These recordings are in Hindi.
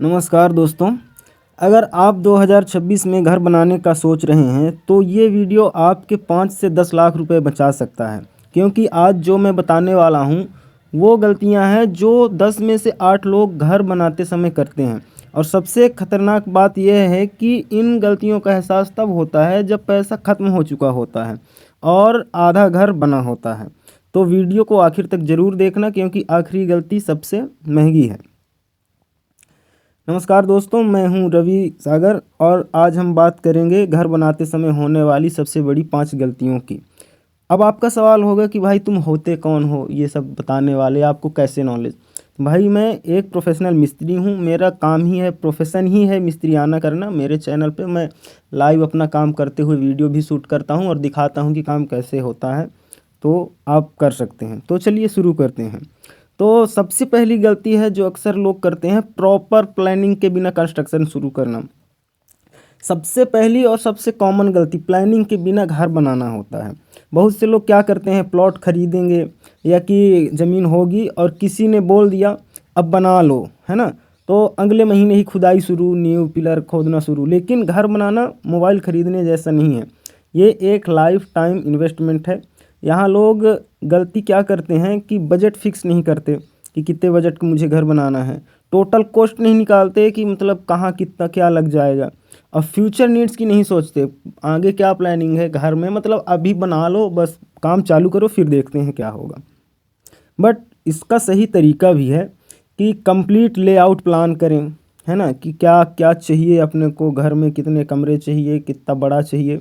नमस्कार दोस्तों, अगर आप 2026 में घर बनाने का सोच रहे हैं तो ये वीडियो आपके 5 से 10 लाख रुपए बचा सकता है। क्योंकि आज जो मैं बताने वाला हूँ वो गलतियाँ हैं जो 10 में से 8 लोग घर बनाते समय करते हैं। और सबसे ख़तरनाक बात यह है कि इन गलतियों का एहसास तब होता है जब पैसा ख़त्म हो चुका होता है और आधा घर बना होता है। तो वीडियो को आखिर तक ज़रूर देखना, क्योंकि आखिरी गलती सबसे महंगी है। नमस्कार दोस्तों, मैं हूं रवि सागर और आज हम बात करेंगे घर बनाते समय होने वाली सबसे बड़ी 5 गलतियों की। अब आपका सवाल होगा कि भाई तुम होते कौन हो ये सब बताने वाले, आपको कैसे नॉलेज। भाई मैं एक प्रोफेशनल मिस्त्री हूं, मेरा काम ही है, प्रोफेशन ही है मिस्त्रियाना करना। मेरे चैनल पे मैं लाइव अपना काम करते हुए वीडियो भी शूट करता हूं और दिखाता हूं कि काम कैसे होता है, तो आप कर सकते हैं। तो चलिए शुरू करते हैं। तो सबसे पहली गलती है जो अक्सर लोग करते हैं, प्रॉपर प्लानिंग के बिना कंस्ट्रक्शन शुरू करना। सबसे पहली और सबसे कॉमन गलती प्लानिंग के बिना घर बनाना होता है। बहुत से लोग क्या करते हैं, प्लॉट खरीदेंगे या कि ज़मीन होगी और किसी ने बोल दिया अब बना लो, है ना, तो अगले महीने ही खुदाई शुरू, नींव पिलर खोदना शुरू। लेकिन घर बनाना मोबाइल खरीदने जैसा नहीं है, ये एक लाइफ टाइम इन्वेस्टमेंट है। यहाँ लोग गलती क्या करते हैं कि बजट फिक्स नहीं करते कि कितने बजट का मुझे घर बनाना है, टोटल कॉस्ट नहीं निकालते कि मतलब कहाँ कितना क्या लग जाएगा, और फ्यूचर नीड्स की नहीं सोचते, आगे क्या प्लानिंग है घर में, मतलब अभी बना लो, बस काम चालू करो फिर देखते हैं क्या होगा। बट इसका सही तरीका भी है कि कंप्लीट लेआउट प्लान करें, है ना, कि क्या क्या चाहिए अपने को, घर में कितने कमरे चाहिए, कितना बड़ा चाहिए,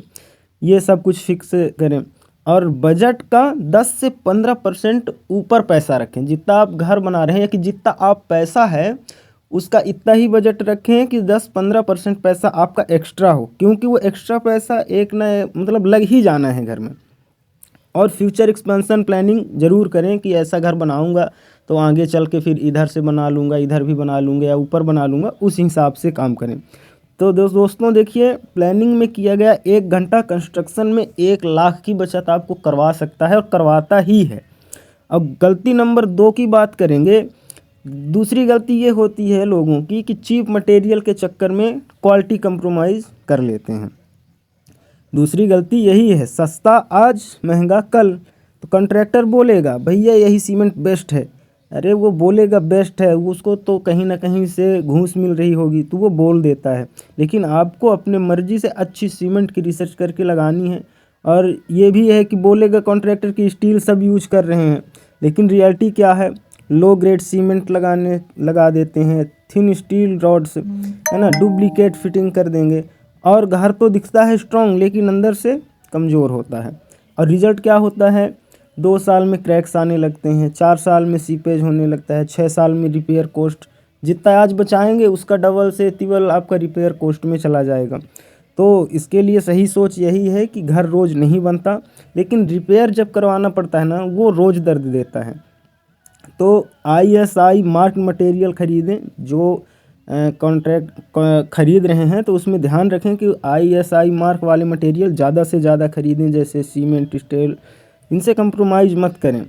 ये सब कुछ फिक्स करें। और बजट का 10 से 15% ऊपर पैसा रखें। जितना आप घर बना रहे हैं या कि जितना आप पैसा है उसका इतना ही बजट रखें कि 10-15% पैसा आपका एक्स्ट्रा हो, क्योंकि वो एक्स्ट्रा पैसा एक न मतलब लग ही जाना है घर में। और फ्यूचर एक्सपेंशन प्लानिंग ज़रूर करें कि ऐसा घर बनाऊंगा तो आगे चल के फिर इधर से बना लूँगा, इधर भी बना लूँगा या ऊपर बना लूँगा, उस हिसाब से काम करें। तो दोस्तों देखिए, प्लानिंग में किया गया 1 घंटा कंस्ट्रक्शन में 1 लाख की बचत आपको करवा सकता है और करवाता ही है। अब गलती नंबर 2 की बात करेंगे। दूसरी गलती ये होती है लोगों की कि चीप मटेरियल के चक्कर में क्वालिटी कंप्रोमाइज़ कर लेते हैं। दूसरी गलती यही है, सस्ता आज महंगा कल। तो कॉन्ट्रैक्टर बोलेगा भैया यही सीमेंट बेस्ट है, अरे वो बोलेगा बेस्ट है, उसको तो कहीं ना कहीं से घूस मिल रही होगी तो वो बोल देता है। लेकिन आपको अपने मर्जी से अच्छी सीमेंट की रिसर्च करके लगानी है। और ये भी है कि बोलेगा कॉन्ट्रैक्टर की स्टील सब यूज कर रहे हैं, लेकिन रियलिटी क्या है, लो ग्रेड सीमेंट लगा देते हैं, थिन स्टील रॉड्स, है ना, डुप्लीकेट फिटिंग कर देंगे और घर तो दिखता है स्ट्रॉन्ग लेकिन अंदर से कमज़ोर होता है। और रिज़ल्ट क्या होता है, 2 साल में क्रैक्स आने लगते हैं, 4 साल में सीपेज होने लगता है, 6 साल में रिपेयर कॉस्ट जितना आज बचाएंगे उसका डबल से तिबल आपका रिपेयर कॉस्ट में चला जाएगा। तो इसके लिए सही सोच यही है कि घर रोज़ नहीं बनता, लेकिन रिपेयर जब करवाना पड़ता है ना वो रोज़ दर्द देता है। तो ISI मार्क मटेरियल खरीदें। जो कॉन्ट्रैक्ट खरीद रहे हैं तो उसमें ध्यान रखें कि ISI मार्क वाले मटेरियल ज़्यादा से ज़्यादा खरीदें, जैसे सीमेंट, स्टील, इनसे कंप्रोमाइज़ मत करें।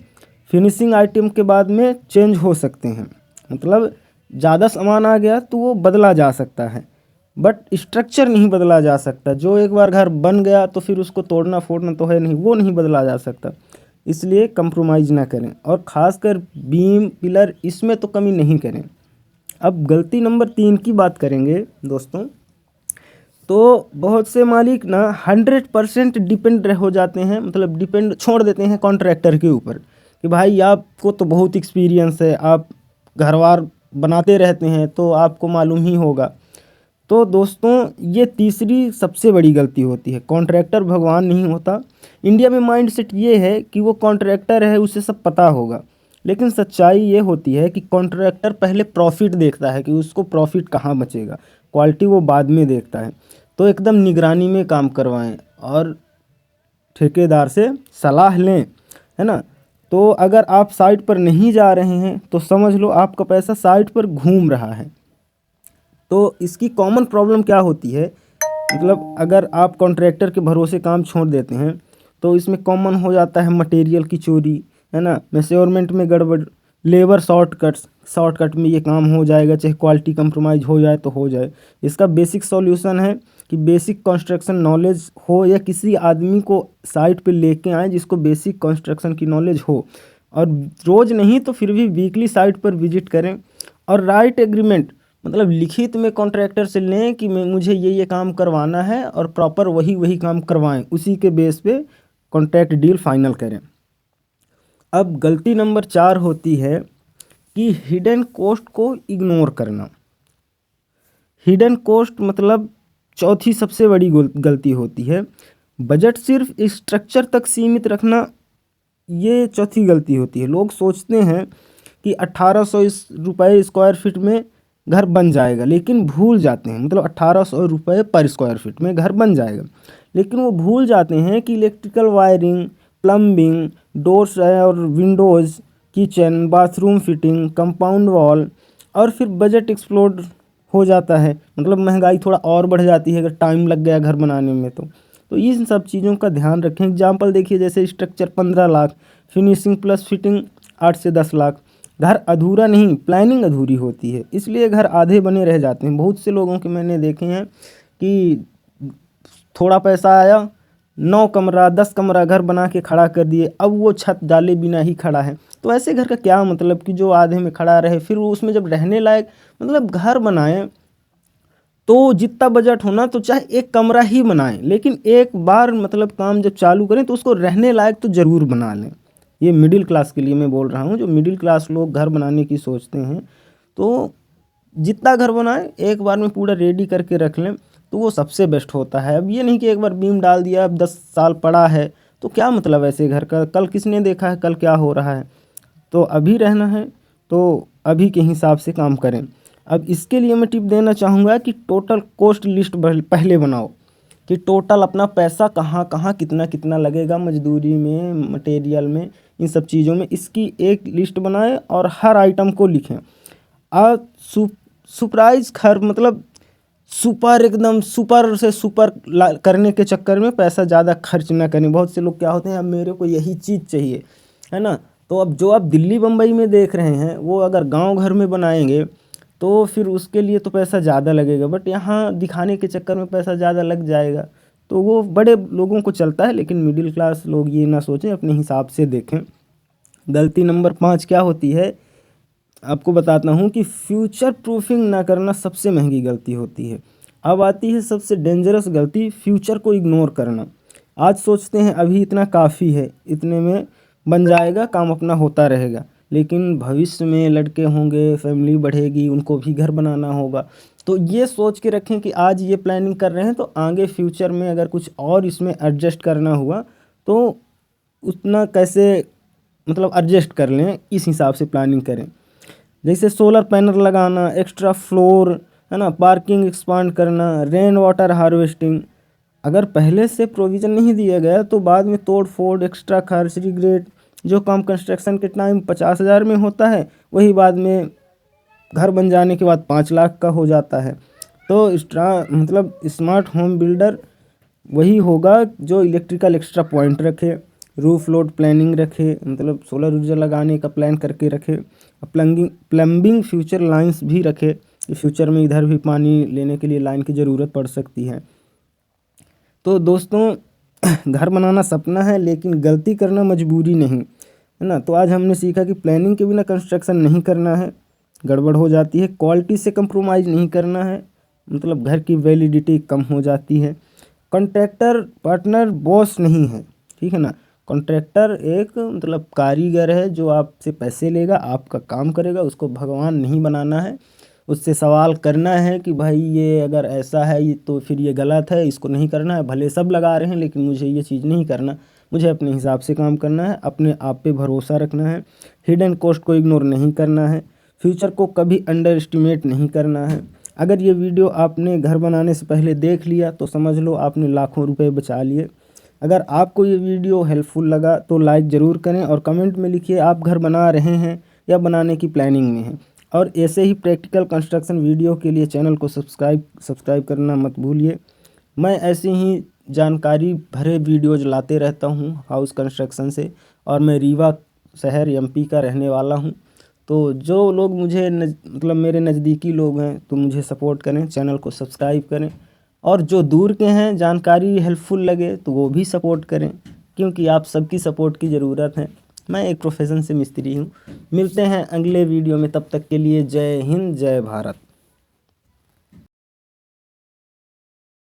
फिनिशिंग आइटम के बाद में चेंज हो सकते हैं, मतलब ज़्यादा सामान आ गया तो वो बदला जा सकता है, बट स्ट्रक्चर नहीं बदला जा सकता। जो एक बार घर बन गया तो फिर उसको तोड़ना फोड़ना तो है नहीं, वो नहीं बदला जा सकता। इसलिए कंप्रोमाइज़ ना करें और ख़ासकर बीम पिलर इसमें तो कमी नहीं करें। अब गलती नंबर 3 की बात करेंगे दोस्तों। तो बहुत से मालिक ना 100% डिपेंड हो जाते हैं, मतलब डिपेंड छोड़ देते हैं कॉन्ट्रैक्टर के ऊपर कि भाई आपको तो बहुत एक्सपीरियंस है, आप घरवार बनाते रहते हैं तो आपको मालूम ही होगा। तो दोस्तों ये तीसरी सबसे बड़ी गलती होती है। कॉन्ट्रैक्टर भगवान नहीं होता। इंडिया में माइंडसेट ये है कि वो कॉन्ट्रैक्टर है, उसे सब पता होगा, लेकिन सच्चाई ये होती है कि कॉन्ट्रैक्टर पहले प्रॉफिट देखता है कि उसको प्रॉफिट कहाँ बचेगा, क्वालिटी वो बाद में देखता है। तो एकदम निगरानी में काम करवाएं और ठेकेदार से सलाह लें, है ना। तो अगर आप साइट पर नहीं जा रहे हैं तो समझ लो आपका पैसा साइट पर घूम रहा है। तो इसकी कॉमन प्रॉब्लम क्या होती है, मतलब अगर आप कॉन्ट्रैक्टर के भरोसे काम छोड़ देते हैं तो इसमें कॉमन हो जाता है मटेरियल की चोरी, है ना, मेजरमेंट में गड़बड़, लेबर शॉर्टकट्स, शॉर्टकट में ये काम हो जाएगा, चाहे क्वालिटी कंप्रोमाइज़ हो जाए तो हो जाए। इसका बेसिक सॉल्यूशन है कि बेसिक कंस्ट्रक्शन नॉलेज हो, या किसी आदमी को साइट पे लेके आएँ जिसको बेसिक कंस्ट्रक्शन की नॉलेज हो, और रोज़ नहीं तो फिर भी वीकली साइट पर विजिट करें। और राइट एग्रीमेंट, मतलब लिखित में कॉन्ट्रैक्टर से लें कि मुझे ये काम करवाना है, और प्रॉपर वही काम करवाएं, उसी के बेस पे कॉन्ट्रैक्ट डील फाइनल करें। अब गलती नंबर 4 होती है कि हिडन कॉस्ट को इग्नोर करना। हिडन कॉस्ट मतलब चौथी सबसे बड़ी गलती होती है। बजट सिर्फ स्ट्रक्चर तक सीमित रखना, ये चौथी गलती होती है। लोग सोचते हैं कि 1800 रुपये स्क्वायर फीट में घर बन जाएगा, लेकिन भूल जाते हैं, मतलब 1800 रुपये पर स्क्वायर फीट में घर बन जाएगा, लेकिन वो भूल जाते हैं कि इलेक्ट्रिकल वायरिंग, प्लम्बिंग, डोर्स और Windows, kitchen, bathroom fitting, compound wall, और फिर बजट एक्सप्लोड हो जाता है। मतलब महंगाई थोड़ा और बढ़ जाती है अगर टाइम लग गया घर बनाने में तो इन सब चीज़ों का ध्यान रखें। एग्जाम्पल देखिए, जैसे structure 15 lakh, finishing plus fitting 8 से 10 लाख। घर अधूरा नहीं, प्लानिंग अधूरी होती है, इसलिए घर आधे बने रह जाते हैं। बहुत से लोगों के मैंने देखे हैं कि थोड़ा पैसा आया, 9 कमरा 10 कमरा घर बना के खड़ा कर दिए, अब वो छत डाले बिना ही खड़ा है। तो ऐसे घर का क्या मतलब कि जो आधे में खड़ा रहे, फिर वो उसमें जब रहने लायक, मतलब घर बनाएं तो जितना बजट होना तो चाहे एक कमरा ही बनाएं, लेकिन एक बार मतलब काम जब चालू करें तो उसको रहने लायक तो ज़रूर बना लें। ये मिडिल क्लास के लिए मैं बोल रहा हूँ, जो मिडिल क्लास लोग घर बनाने की सोचते हैं, तो जितना घर बनाएं एक बार में पूरा रेडी करके रख लें तो वो सबसे बेस्ट होता है। अब ये नहीं कि एक बार बीम डाल दिया, अब 10 साल पड़ा है तो क्या मतलब ऐसे घर का, कल किसने देखा है कल क्या हो रहा है। तो अभी रहना है तो अभी के हिसाब से काम करें। अब इसके लिए मैं टिप देना चाहूँगा कि टोटल कॉस्ट लिस्ट पहले बनाओ, कि टोटल अपना पैसा कहाँ कहाँ कितना कितना लगेगा, मजदूरी में, मटेरियल में, इन सब चीज़ों में, इसकी एक लिस्ट बनाएं और हर आइटम को लिखें। और सरप्राइज मतलब सुपर, एकदम सुपर से सुपर करने के चक्कर में पैसा ज़्यादा खर्च ना करें। बहुत से लोग क्या होते हैं, अब मेरे को यही चीज़ चाहिए, है ना। तो अब जो आप दिल्ली बम्बई में देख रहे हैं वो अगर गांव घर में बनाएंगे तो फिर उसके लिए तो पैसा ज़्यादा लगेगा, बट यहाँ दिखाने के चक्कर में पैसा ज़्यादा लग जाएगा, तो वो बड़े लोगों को चलता है, लेकिन मिडिल क्लास लोग ये ना सोचें, अपने हिसाब से देखें। गलती नंबर 5 क्या होती है, आपको बताता हूँ कि फ्यूचर प्रूफिंग ना करना सबसे महंगी गलती होती है। अब आती है सबसे डेंजरस गलती, फ्यूचर को इग्नोर करना। आज सोचते हैं अभी इतना काफ़ी है, इतने में बन जाएगा, काम अपना होता रहेगा, लेकिन भविष्य में लड़के होंगे, फैमिली बढ़ेगी, उनको भी घर बनाना होगा। तो ये सोच के रखें कि आज ये प्लानिंग कर रहे हैं तो आगे फ्यूचर में अगर कुछ और इसमें एडजस्ट करना हुआ तो उतना कैसे, मतलब एडजस्ट कर लें, इस हिसाब से प्लानिंग करें। जैसे सोलर पैनल लगाना, एक्स्ट्रा फ्लोर, है ना, पार्किंग एक्सपांड करना, रेन वाटर हार्वेस्टिंग। अगर पहले से प्रोविज़न नहीं दिया गया तो बाद में तोड़ फोड़, एक्स्ट्रा खर्च, रिग्रेट। जो काम कंस्ट्रक्शन के टाइम 50,000 में होता है वही बाद में घर बन जाने के बाद 5 लाख का हो जाता है। तो मतलब स्मार्ट होम बिल्डर वही होगा जो इलेक्ट्रिकल एक्स्ट्रा पॉइंट रखे, रूफ लोड प्लानिंग रखे, मतलब सोलर ऊर्जा लगाने का प्लान करके रखे, प्लम्बिंग फ्यूचर लाइंस भी रखे कि फ्यूचर में इधर भी पानी लेने के लिए लाइन की ज़रूरत पड़ सकती है। तो दोस्तों, घर बनाना सपना है लेकिन गलती करना मजबूरी नहीं, है ना। तो आज हमने सीखा कि प्लानिंग के बिना कंस्ट्रक्शन नहीं करना है, गड़बड़ हो जाती है। क्वालिटी से कंप्रोमाइज़ नहीं करना है, मतलब घर की वैलिडिटी कम हो जाती है। कॉन्ट्रैक्टर पार्टनर बॉस नहीं है, ठीक है ना। कॉन्ट्रैक्टर एक मतलब कारीगर है जो आपसे पैसे लेगा, आपका काम करेगा, उसको भगवान नहीं बनाना है। उससे सवाल करना है कि भाई ये अगर ऐसा है ये तो फिर ये गलत है, इसको नहीं करना है। भले सब लगा रहे हैं लेकिन मुझे ये चीज़ नहीं करना, मुझे अपने हिसाब से काम करना है, अपने आप पे भरोसा रखना है, हिडन कॉस्ट को इग्नोर नहीं करना है, फ्यूचर को कभी अंडर एस्टिमेट नहीं करना है। अगर ये वीडियो आपने घर बनाने से पहले देख लिया तो समझ लो आपने लाखों रुपए बचा लिए। अगर आपको ये वीडियो हेल्पफुल लगा तो लाइक ज़रूर करें और कमेंट में लिखिए आप घर बना रहे हैं या बनाने की प्लानिंग में हैं। और ऐसे ही प्रैक्टिकल कंस्ट्रक्शन वीडियो के लिए चैनल को सब्सक्राइब करना मत भूलिए। मैं ऐसे ही जानकारी भरे वीडियोज लाते रहता हूँ हाउस कंस्ट्रक्शन से, और मैं रीवा शहर एमपी का रहने वाला हूँ। तो जो लोग मुझे मतलब मेरे नज़दीकी लोग हैं तो मुझे सपोर्ट करें, चैनल को सब्सक्राइब करें, और जो दूर के हैं जानकारी हेल्पफुल लगे तो वो भी सपोर्ट करें, क्योंकि आप सबकी सपोर्ट की ज़रूरत है। मैं एक प्रोफेशन से मिस्त्री हूँ। मिलते हैं अगले वीडियो में, तब तक के लिए जय हिंद जय भारत।